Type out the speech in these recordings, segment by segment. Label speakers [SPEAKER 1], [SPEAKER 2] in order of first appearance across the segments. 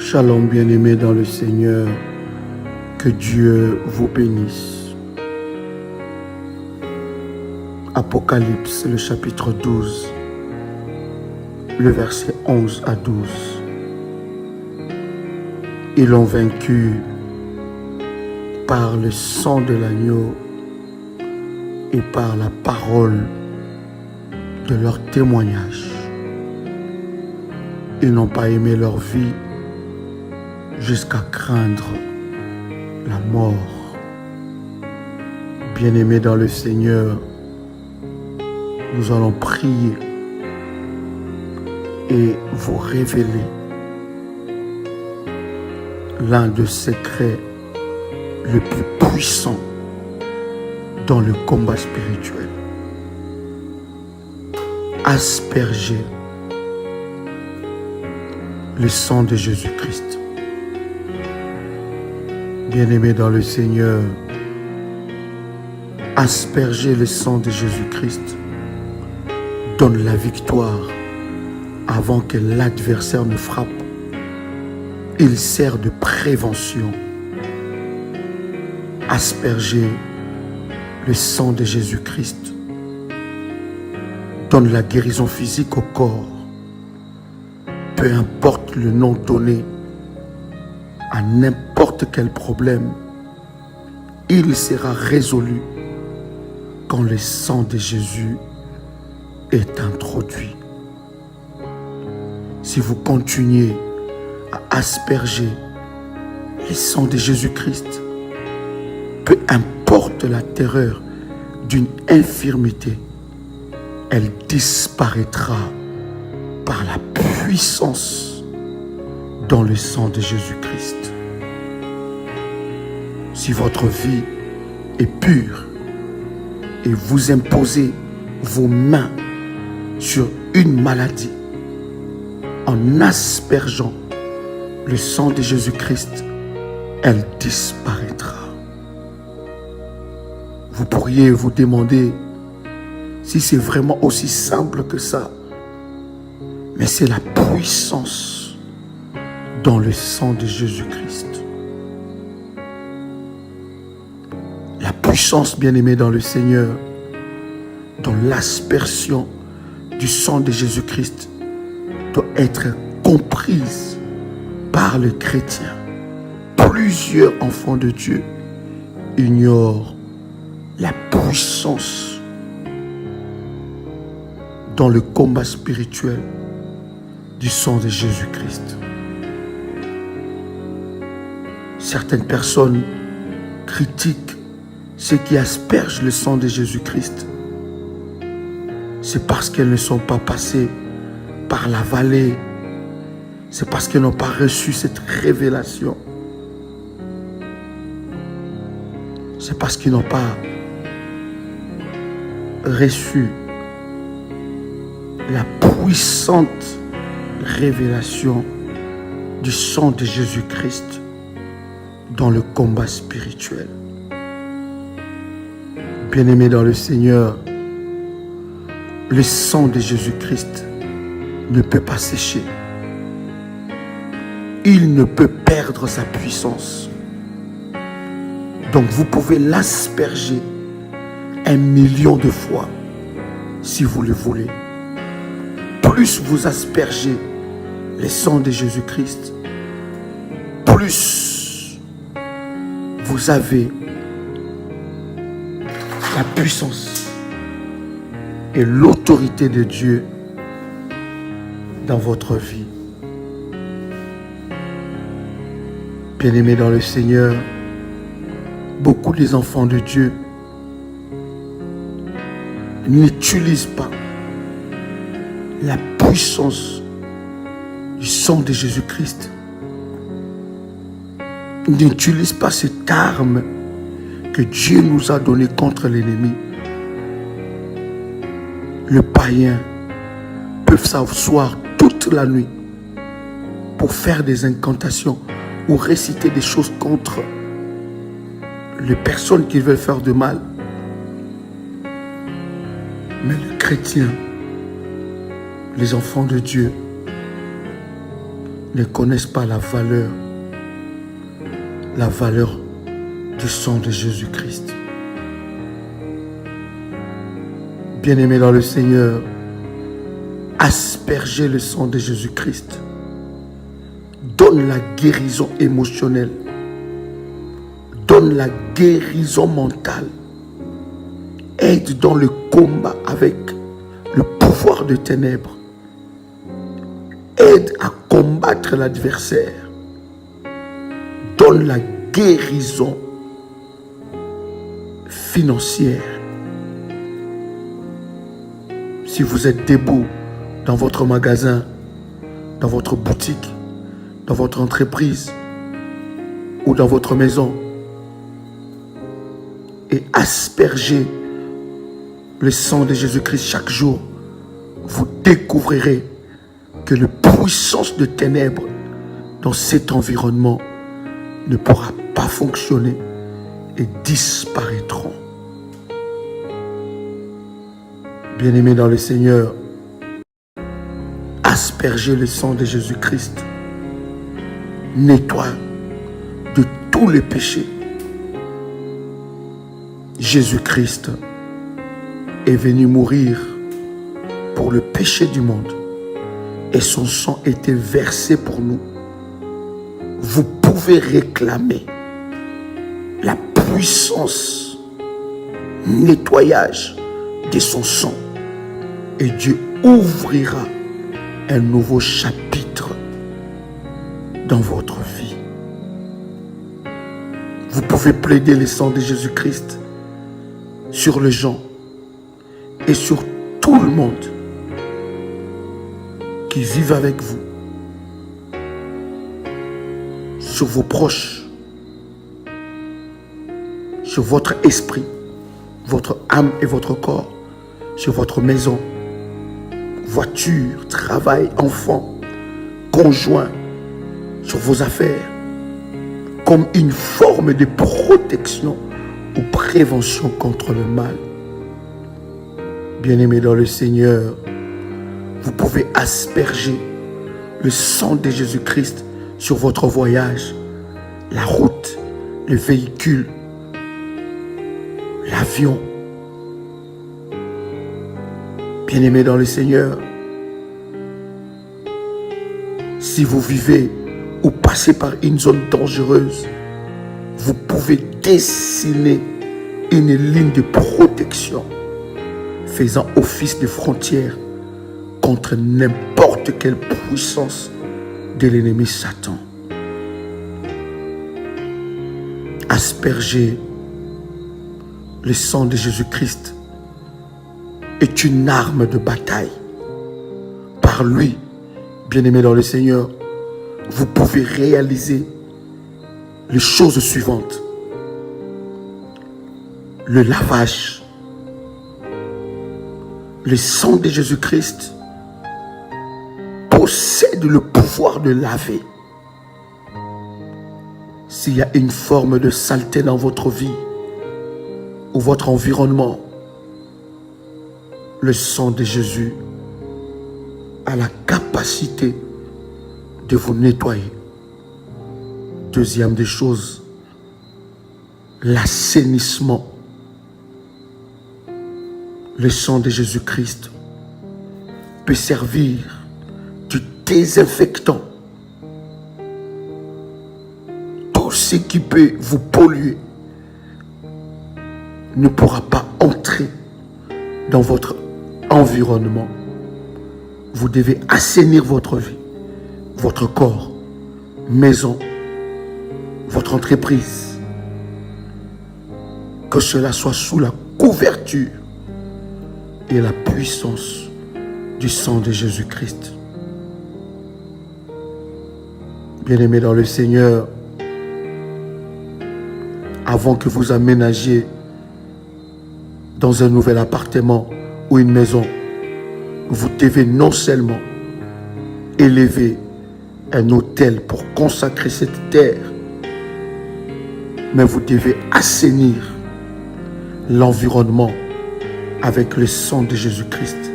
[SPEAKER 1] Shalom bien-aimés dans le Seigneur, que Dieu vous bénisse. Apocalypse, le chapitre 12, le verset 11 à 12. Ils l'ont vaincu par le sang de l'agneau et par la parole de leur témoignage. Ils n'ont pas aimé leur vie jusqu'à craindre la mort. Bien-aimés dans le Seigneur, nous allons prier et vous révéler l'un des secrets le plus puissant dans le combat spirituel. Asperger le sang de Jésus-Christ. Bien-aimés dans le Seigneur, asperger le sang de Jésus-Christ donne la victoire avant que l'adversaire ne frappe. Il sert de prévention. Asperger le sang de Jésus-Christ donne la guérison physique au corps. Peu importe le nom donné à n'importe quel problème, il sera résolu quand le sang de Jésus est introduit. Si vous continuez à asperger le sang de Jésus-Christ, peu importe la terreur d'une infirmité, elle disparaîtra par la puissance dans le sang de Jésus-Christ. Si votre vie est pure et vous imposez vos mains sur une maladie en aspergeant le sang de Jésus-Christ, elle disparaîtra. Vous pourriez vous demander si c'est vraiment aussi simple que ça. Mais c'est la puissance dans le sang de Jésus-Christ. La puissance, bien-aimée dans le Seigneur, dans l'aspersion du sang de Jésus-Christ, doit être comprise par le chrétien. Plusieurs enfants de Dieu ignorent la puissance dans le combat spirituel du sang de Jésus-Christ. Certaines personnes critiquent ceux qui aspergent le sang de Jésus-Christ. C'est parce qu'elles ne sont pas passées par la vallée. C'est parce qu'elles n'ont pas reçu cette révélation. C'est parce qu'ils n'ont pas reçu la puissante révélation du sang de Jésus-Christ dans le combat spirituel. Bien-aimés dans le Seigneur, le sang de Jésus-Christ ne peut pas sécher. Il ne peut perdre sa puissance. Donc vous pouvez l'asperger 1 million de fois si vous le voulez. Plus vous aspergez le sang de Jésus-Christ, plus vous avez la puissance et l'autorité de Dieu dans votre vie. Bien-aimés dans le Seigneur, beaucoup des enfants de Dieu n'utilisent pas la puissance du sang de Jésus-Christ. N'utilisent pas cette arme que Dieu nous a donnée contre l'ennemi. Le païen peut s'asseoir toute la nuit pour faire des incantations ou réciter des choses contre les personnes qui veulent faire de mal. Mais le chrétien, les enfants de Dieu, ne connaissent pas la valeur du sang de Jésus-Christ. Bien-aimés dans le Seigneur, asperger le sang de Jésus-Christ donne la guérison émotionnelle, donne la guérison mentale, aide dans le combat avec le pouvoir de ténèbres, aide à combattre l'adversaire, donne la guérison financière. Si vous êtes debout dans votre magasin, dans votre boutique, dans votre entreprise ou dans votre maison et aspergez le sang de Jésus-Christ chaque jour, vous découvrirez que la puissance de ténèbres dans cet environnement ne pourra pas fonctionner et disparaîtront. Bien-aimés dans le Seigneur, asperger le sang de Jésus-Christ nettoie de tous les péchés. Jésus-Christ est venu mourir pour le péché du monde et son sang était versé pour nous. Vous pouvez réclamer la puissance nettoyage de son sang et Dieu ouvrira un nouveau chapitre dans votre vie. Vous pouvez plaider le sang de Jésus-Christ sur les gens et sur tout le monde qui vivent avec vous, sur vos proches, sur votre esprit, votre âme et votre corps, sur votre maison, voiture, travail, enfants, conjoint, sur vos affaires, comme une forme de protection ou prévention contre le mal. Bien-aimés dans le Seigneur, vous pouvez asperger le sang de Jésus-Christ sur votre voyage, la route, le véhicule, l'avion. Bien-aimés dans le Seigneur, si vous vivez ou passez par une zone dangereuse, vous pouvez dessiner une ligne de protection faisant office de frontière contre n'importe quelle puissance de l'ennemi Satan. Asperger le sang de Jésus-Christ est une arme de bataille. Par lui, bien-aimé dans le Seigneur, vous pouvez réaliser les choses suivantes. Le lavage. Le sang de Jésus-Christ possède le pouvoir de laver. S'il y a une forme de saleté dans votre vie ou votre environnement, le sang de Jésus a la capacité de vous nettoyer. Deuxième des choses, l'assainissement. Le sang de Jésus-Christ peut servir de désinfectant. Tout ce qui peut vous polluer ne pourra pas entrer dans votre environnement. Vous devez assainir votre vie, votre corps, maison, votre entreprise. Que cela soit sous la couverture et la puissance du sang de Jésus-Christ. Bien-aimés dans le Seigneur, avant que vous aménagiez dans un nouvel appartement ou une maison, vous devez non seulement élever un autel pour consacrer cette terre, mais vous devez assainir l'environnement avec le sang de Jésus-Christ.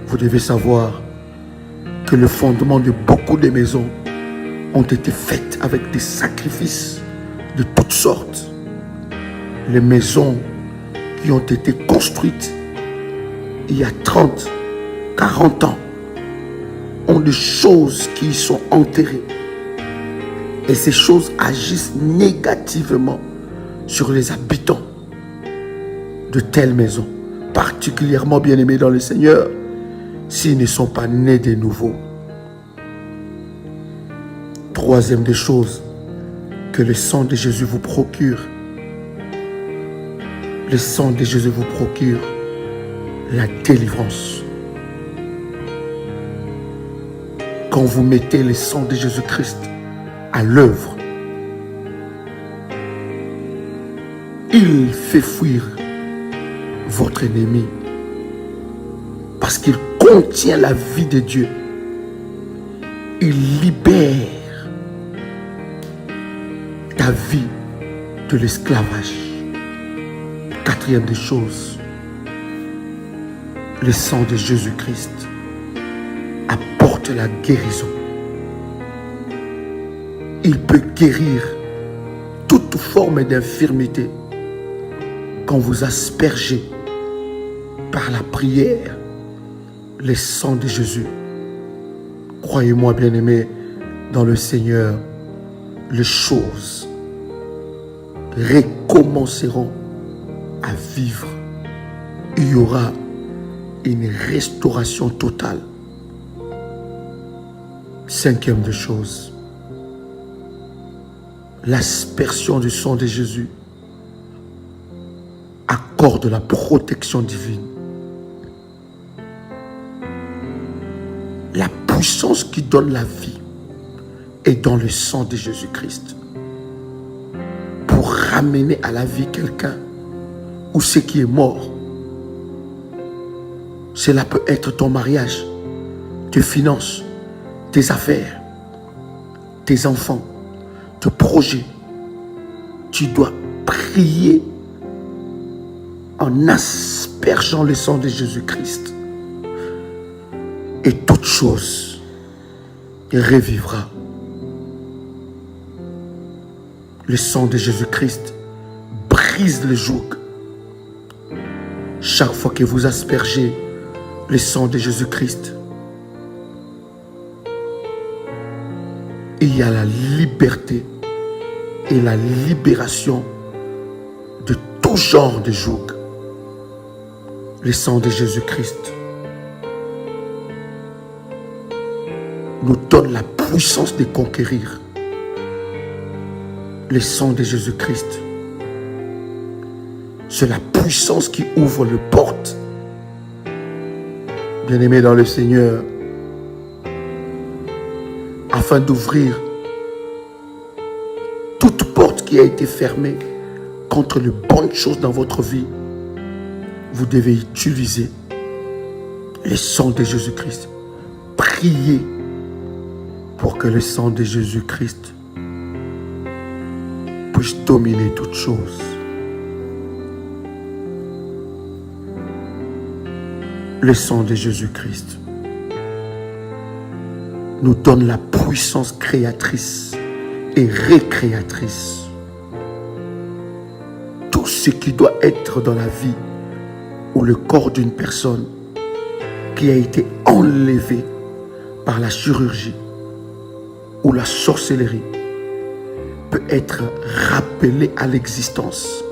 [SPEAKER 1] Vous devez savoir que le fondement de beaucoup de maisons ont été faites avec des sacrifices de toutes sortes. Les maisons qui ont été construites il y a 30, 40 ans ont des choses qui y sont enterrées. Et ces choses agissent négativement sur les habitants de telles maisons, particulièrement bien-aimés dans le Seigneur, s'ils ne sont pas nés de nouveau. Troisième des choses que le sang de Jésus vous procure. Le sang de Jésus vous procure la délivrance. Quand vous mettez le sang de Jésus-Christ à l'œuvre, il fait fuir votre ennemi parce qu'il contient la vie de Dieu. Il libère ta vie de l'esclavage. Quatrième des choses, le sang de Jésus-Christ apporte la guérison. Il peut guérir toute forme d'infirmité quand vous aspergez par la prière le sang de Jésus. Croyez-moi, bien-aimés dans le Seigneur, les choses recommenceront à vivre. Il y aura une restauration totale. Cinquième des choses, l'aspersion du sang de Jésus accorde la protection divine. La puissance qui donne la vie est dans le sang de Jésus-Christ. Pour ramener à la vie quelqu'un ou ce qui est mort. Cela peut être ton mariage, tes finances, tes affaires, tes enfants, tes projets. Tu dois prier en aspergeant le sang de Jésus-Christ. Et toute chose revivra. Le sang de Jésus-Christ brise le joug. Chaque fois que vous aspergez le sang de Jésus-Christ, il y a la liberté et la libération de tout genre de joug. Le sang de Jésus-Christ nous donne la puissance de conquérir. Le sang de Jésus-Christ, c'est la puissance qui ouvre les portes. Bien-aimés dans le Seigneur, afin d'ouvrir toute porte qui a été fermée contre les bonnes choses dans votre vie, vous devez utiliser le sang de Jésus-Christ. Priez pour que le sang de Jésus-Christ puisse dominer toutes choses. Le sang de Jésus-Christ nous donne la puissance créatrice et récréatrice. Tout ce qui doit être dans la vie ou le corps d'une personne qui a été enlevé par la chirurgie ou la sorcellerie peut être rappelé à l'existence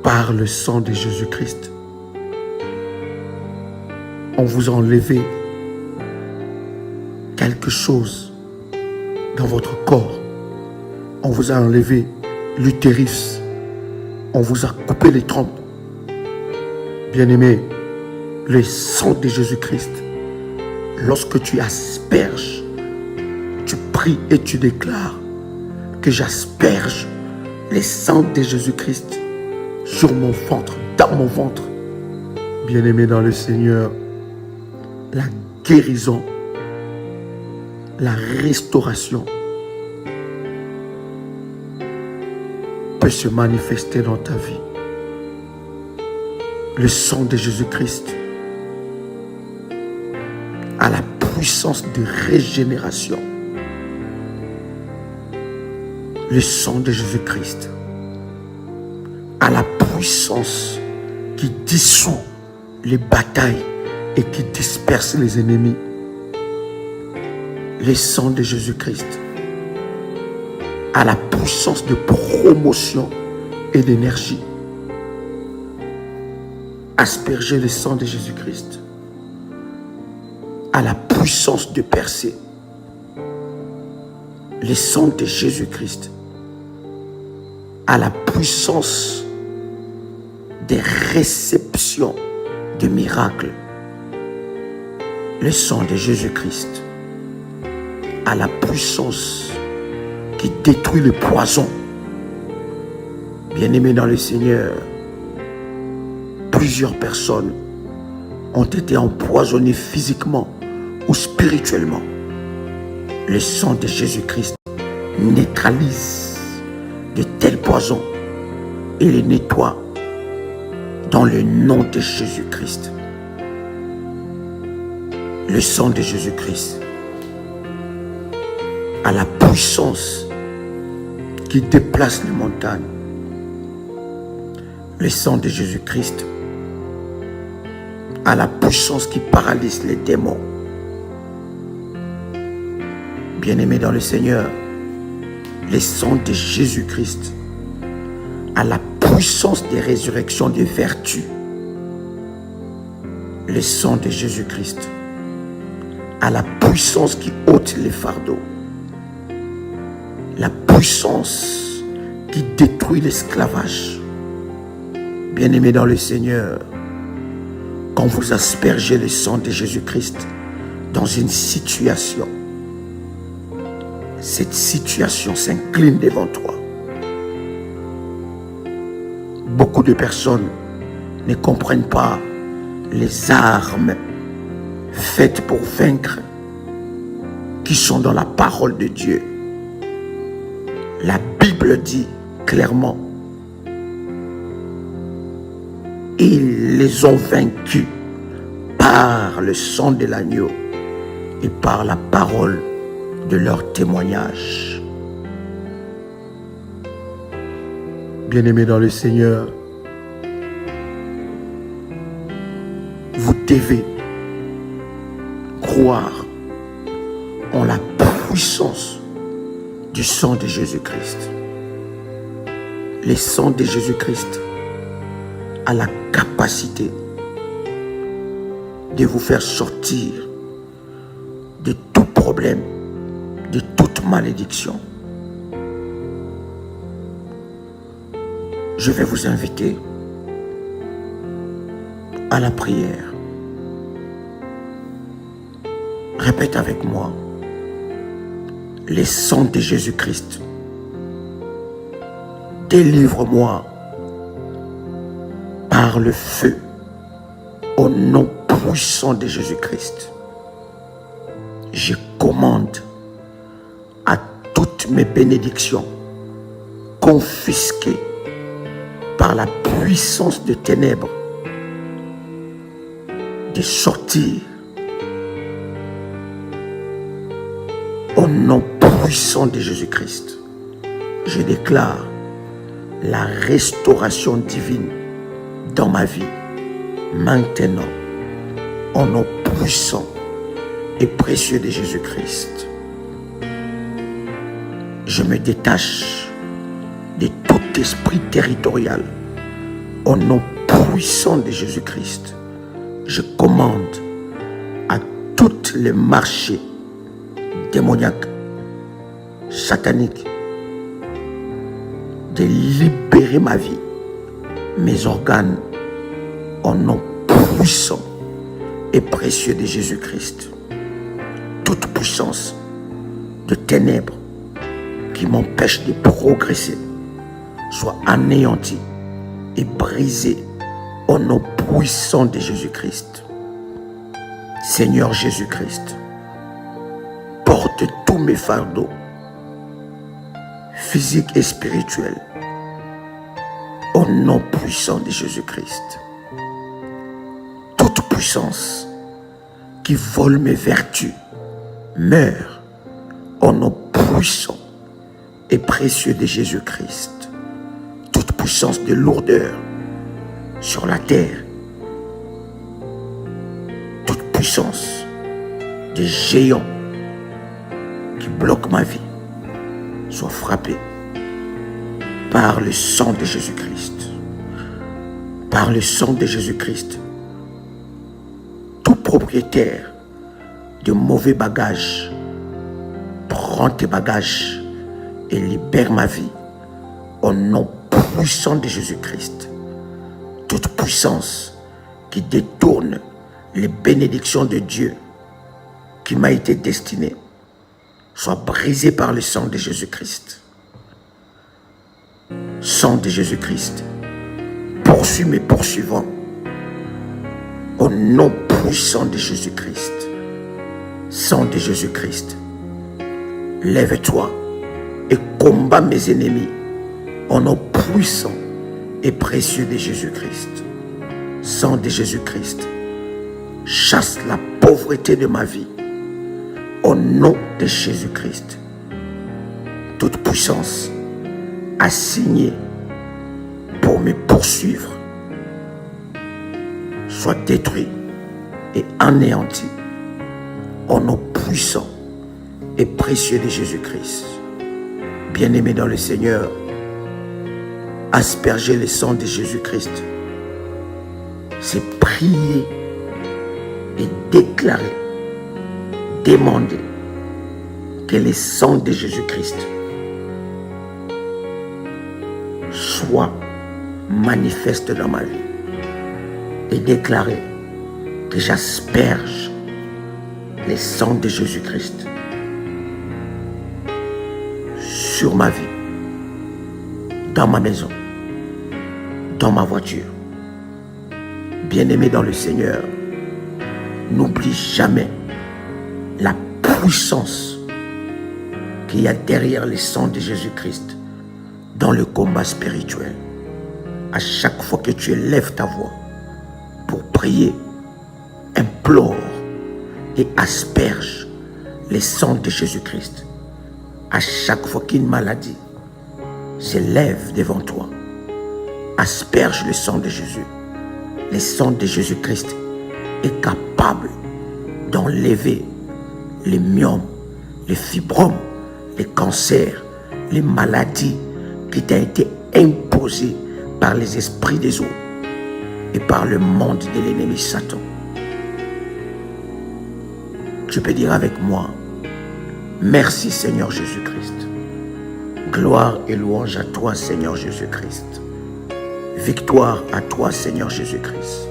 [SPEAKER 1] par le sang de Jésus-Christ. On vous a enlevé quelque chose dans votre corps. On vous a enlevé l'utérus. On vous a coupé les trompes. Bien-aimé, le sang de Jésus-Christ, lorsque tu asperges, tu pries et tu déclares que j'asperge le sang de Jésus-Christ sur mon ventre, dans mon ventre. Bien-aimé dans le Seigneur, la guérison, la restauration peut se manifester dans ta vie. Le sang de Jésus-Christ a la puissance puissance de régénération. Le sang de Jésus-Christ a la puissance qui dissout les batailles et qui disperse les ennemis. Le sang de Jésus-Christ a la puissance de promotion et d'énergie. Asperger le sang de Jésus-Christ a la puissance de percer. Le sang de Jésus-Christ a la puissance de réception de miracles. Le sang de Jésus-Christ a la puissance qui détruit le poison. Bien-aimés dans le Seigneur, plusieurs personnes ont été empoisonnées physiquement ou spirituellement. Le sang de Jésus-Christ neutralise de tels poisons et les nettoie dans le nom de Jésus-Christ. Le sang de Jésus-Christ a la puissance qui déplace les montagnes. Le sang de Jésus-Christ a la puissance qui paralyse les démons. Bien-aimés dans le Seigneur, le sang de Jésus-Christ a la puissance de résurrection des vertus. Le sang de Jésus-Christ a la puissance qui ôte les fardeaux. La puissance qui détruit l'esclavage. Bien-aimés dans le Seigneur, quand vous aspergez le sang de Jésus-Christ dans une situation, cette situation s'incline devant toi. Beaucoup de personnes ne comprennent pas les armes faites pour vaincre qui sont dans la parole de Dieu. La Bible dit clairement, ils les ont vaincus par le sang de l'agneau et par la parole de leur témoignage. Bien-aimés dans le Seigneur, vous devez croire en la puissance du sang de Jésus-Christ. Le sang de Jésus-Christ a la capacité de vous faire sortir de tout problème, de toute malédiction. Je vais vous inviter à la prière. Répète avec moi. Le sang de Jésus-Christ, délivre-moi par le feu au nom puissant de Jésus-Christ. Je commande à toutes mes bénédictions confisquées par la puissance des ténèbres de sortir au nom puissant de Jésus-Christ. Je déclare la restauration divine dans ma vie maintenant au nom puissant et précieux de Jésus-Christ. Je me détache de tout esprit territorial au nom puissant de Jésus-Christ. Je commande à tous les marchés démoniaques, sataniques, de libérer ma vie, mes organes, au nom puissant et précieux de Jésus-Christ. Toute puissance de ténèbres qui m'empêche de progresser soit anéantie et brisée au nom puissant de Jésus-Christ. Seigneur Jésus-Christ, porte tous mes fardeaux, physiques et spirituels, au nom puissant de Jésus-Christ. Toute puissance qui vole mes vertus, meurt au nom puissant et précieux de Jésus-Christ. Toute puissance de lourdeur sur la terre, toute puissance de géant qui bloque ma vie, soit frappée par le sang de Jésus-Christ. Par le sang de Jésus-Christ. Tout propriétaire de mauvais bagages, prends tes bagages et libère ma vie au nom puissant de Jésus-Christ. Toute puissance qui détourne les bénédictions de Dieu qui m'a été destinée soit brisée par le sang de Jésus-Christ. Sang de Jésus-Christ, poursuis mes poursuivants au nom puissant de Jésus-Christ. Sang de Jésus-Christ, lève-toi et combat mes ennemis au nom puissant et précieux de Jésus-Christ. Sang de Jésus-Christ, chasse la pauvreté de ma vie au nom de Jésus-Christ. Toute puissance assignée pour me poursuivre soit détruite et anéantie au nom puissant et précieux de Jésus-Christ. Bien-aimé dans le Seigneur, asperger le sang de Jésus-Christ, c'est prier et déclarer, demander que le sang de Jésus-Christ soit manifeste dans ma vie et déclarer que j'asperge le sang de Jésus-Christ sur ma vie, dans ma maison, dans ma voiture. Bien-aimé dans le Seigneur, n'oublie jamais la puissance qu'il y a derrière le sang de Jésus-Christ dans le combat spirituel. À chaque fois que tu élèves ta voix pour prier, implore et asperge le sang de Jésus-Christ. À chaque fois qu'une maladie s'élève devant toi, asperge le sang de Jésus. Le sang de Jésus-Christ est capable d'enlever les myomes, les fibromes, les cancers, les maladies qui t'ont été imposées par les esprits des eaux et par le monde de l'ennemi Satan. Tu peux dire avec moi, merci Seigneur Jésus-Christ. Gloire et louange à toi Seigneur Jésus-Christ. Victoire à toi Seigneur Jésus-Christ.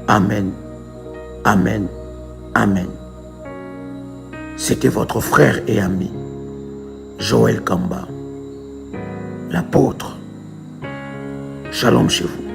[SPEAKER 1] Amen, amen, amen. C'était votre frère et ami, Joël Kamba, l'apôtre. Shalom chez vous.